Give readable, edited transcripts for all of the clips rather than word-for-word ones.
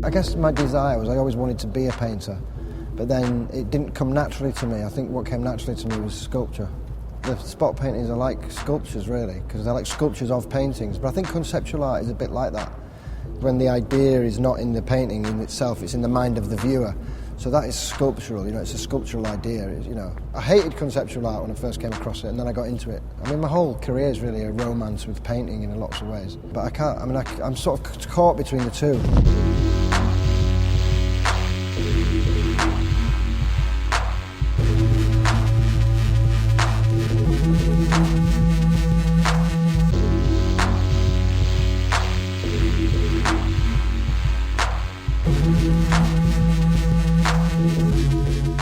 I guess my desire was I always wanted to be a painter, but then it didn't come naturally to me. I think what came naturally to me was sculpture. The spot paintings are like sculptures really, because they're like sculptures of paintings, but I think conceptual art is a bit like that. When the idea is not in the painting in itself, it's in the mind of the viewer. So that is sculptural, you know, it's a sculptural idea, you know. I hated conceptual art when I first came across it, and then I got into it. I mean, my whole career is really a romance with painting in lots of ways. But I can't, I mean, I'm sort of caught between the two.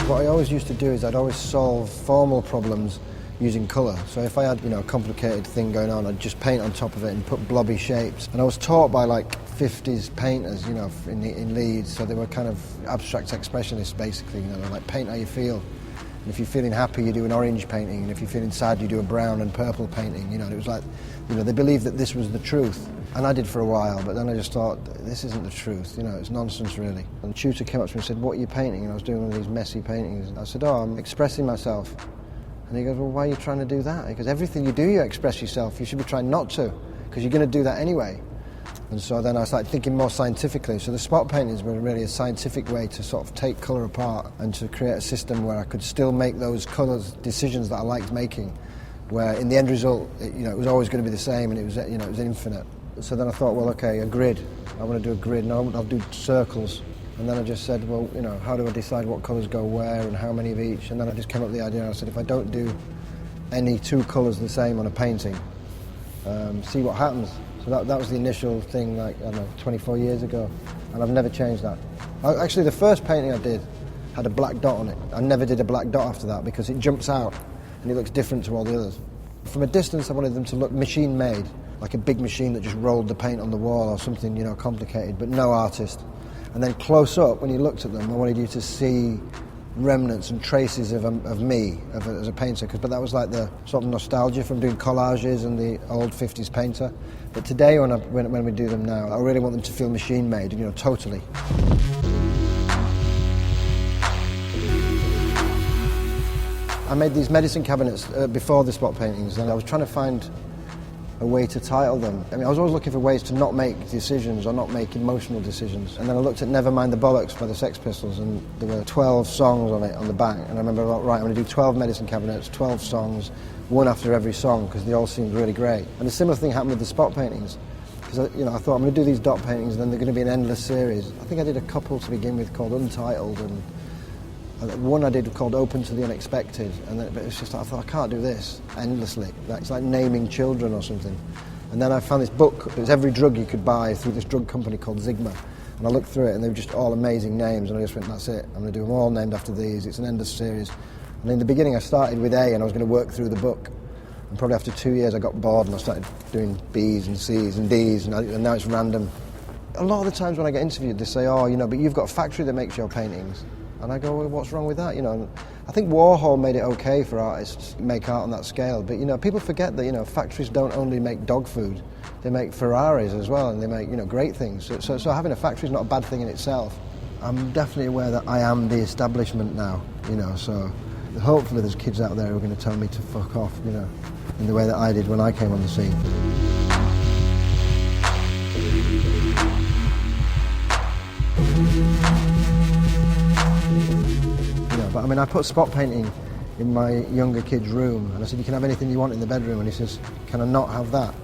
What I always used to do is I'd always solve formal problems using colour. So if I had, you know, a complicated thing going on, I'd just paint on top of it and put blobby shapes. And I was taught by like 50s painters, you know, in Leeds, so they were kind of abstract expressionists basically, you know, they're like paint how you feel. And if you're feeling happy, you do an orange painting, and if you're feeling sad, you do a brown and purple painting, you know. And it was like, you know, they believed that this was the truth. And I did for a while, but then I just thought, this isn't the truth, you know, it's nonsense really. And the tutor came up to me and said, what are you painting? And I was doing one of these messy paintings. And I said, oh, I'm expressing myself. And he goes, well, why are you trying to do that? Because everything you do, you express yourself. You should be trying not to, because you're going to do that anyway. And so then I started thinking more scientifically. So the spot paintings were really a scientific way to sort of take colour apart and to create a system where I could still make those colours decisions that I liked making, where in the end result, you know, it was always going to be the same, and it was, you know, it was infinite. So then I thought, well, okay, a grid. I want to do a grid, and I'll do circles. And then I just said, well, you know, how do I decide what colours go where and how many of each? And then I just came up with the idea, and I said, if I don't do any two colours the same on a painting, see what happens. So that was the initial thing, like, I don't know, 24 years ago. And I've never changed that. Actually, the first painting I did had a black dot on it. I never did a black dot after that because it jumps out and it looks different to all the others. From a distance, I wanted them to look machine-made, like a big machine that just rolled the paint on the wall or something, you know, complicated, but no artist. And then close up, when you looked at them, I wanted you to see remnants and traces of me as a painter, but that was like the sort of nostalgia from doing collages and the old 50s painter. But today, when we do them now, I really want them to feel machine-made, you know, totally. I made these medicine cabinets before the spot paintings, and I was trying to find a way to title them. I mean, I was always looking for ways to not make decisions or not make emotional decisions. And then I looked at Never Mind the Bollocks by the Sex Pistols, and there were 12 songs on it on the back. And I remember, right, I'm going to do 12 medicine cabinets, 12 songs, one after every song, because they all seemed really great. And a similar thing happened with the spot paintings. Because, you know, I thought I'm going to do these dot paintings, and then they're going to be an endless series. I think I did a couple to begin with called Untitled, and one I did called Open to the Unexpected, and then, but it's just, I thought, I can't do this endlessly. It's like naming children or something. And then I found this book, it was every drug you could buy through this drug company called Sigma. And I looked through it, and they were just all amazing names, and I just went, that's it, I'm going to do them all named after these. It's an endless series. And in the beginning I started with A, and I was going to work through the book. And probably after 2 years I got bored, and I started doing B's and C's and D's, and now it's random. A lot of the times when I get interviewed, they say, oh, you know, but you've got a factory that makes your paintings. And I go, well, what's wrong with that? You know, I think Warhol made it okay for artists to make art on that scale, but, you know, people forget that, you know, factories don't only make dog food, they make Ferraris as well, and they make, you know, great things. So having a factory is not a bad thing in itself. I'm definitely aware that I am the establishment now, you know, so hopefully there's kids out there who are going to tell me to fuck off, you know, in the way that I did when I came on the scene. But I mean, I put spot painting in my younger kid's room, and I said, you can have anything you want in the bedroom, and he says, can I not have that?